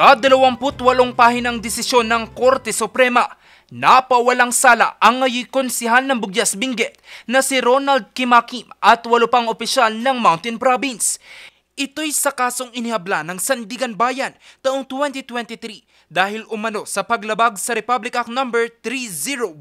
Sa 28 pahinang desisyon ng Korte Suprema, napawalang sala ang ngayon konsehal ng Bugyas Benguet na si Ronald Kimakim at 8 pang opisyal ng Mountain Province. Ito'y sa kasong inihabla ng Sandigan Bayan taong 2023 dahil umano sa paglabag sa Republic Act No. 3019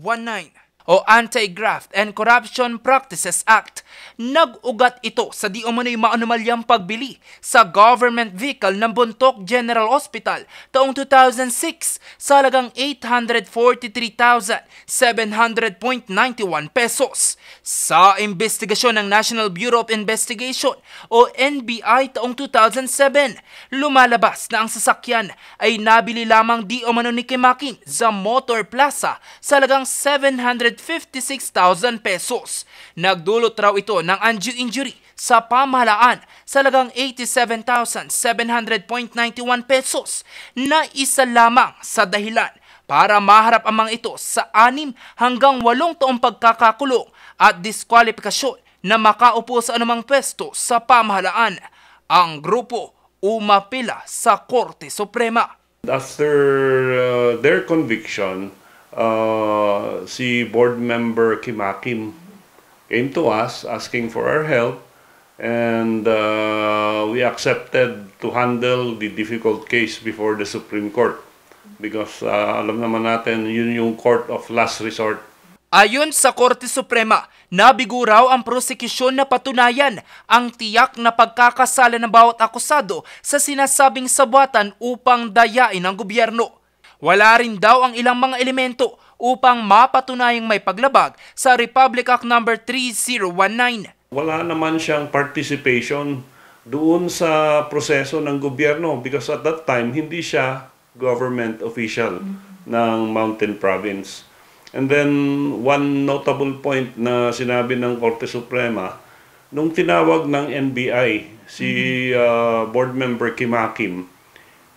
o Anti-Graft and Corruption Practices Act. Nag-ugat ito sa di umano'y maanumalyang pagbili sa government vehicle ng Bontoc General Hospital taong 2006 sa halagang 843,700.91 pesos. Sa investigasyon ng National Bureau of Investigation o NBI taong 2007, lumalabas na ang sasakyan ay nabili lamang di umano ni Kimakim sa Motor Plaza sa halagang 756,000 pesos. Nagdulot raw ito ng undue injury sa pamahalaan sa halagang 87,700.91 pesos na isa lamang sa dahilan para maharap ang mga ito sa 6 hanggang 8 taong pagkakakulong at diskwalifikasyon na makaupo sa anumang pwesto sa pamahalaan. Ang grupo umapila sa Korte Suprema. After their conviction, si board member Kimakim came to us asking for our help, and we accepted to handle the difficult case before the Supreme Court because alam naman natin yun yung court of last resort. Ayon sa Korte Suprema, nabigo raw ang prosekusyon na patunayan ang tiyak na pagkakasala ng bawat akusado sa sinasabing sabuatan upang dayain ang gobyerno. Wala rin daw ang ilang mga elemento upang mapatunayang may paglabag sa Republic Act No. 3019. Wala naman siyang participation doon sa proseso ng gobyerno because at that time hindi siya government official ng Mountain Province. And then one notable point na sinabi ng Korte Suprema, nung tinawag ng NBI si board member Kimakim,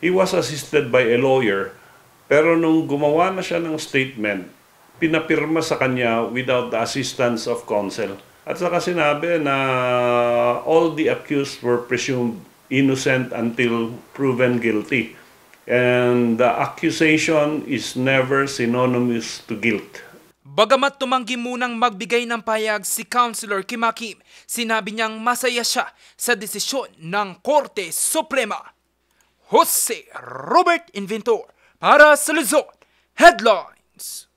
he was assisted by a lawyer. Pero nung gumawa na siya ng statement, pinapirma sa kanya without the assistance of counsel. At saka sinabi na all the accused were presumed innocent until proven guilty. And the accusation is never synonymous to guilt. Bagamat tumanggi munang magbigay ng pahayag si Councilor Kimakim, sinabi niyang masaya siya sa desisyon ng Korte Suprema. Jose Robert Inventor para sa Luzon Headlines.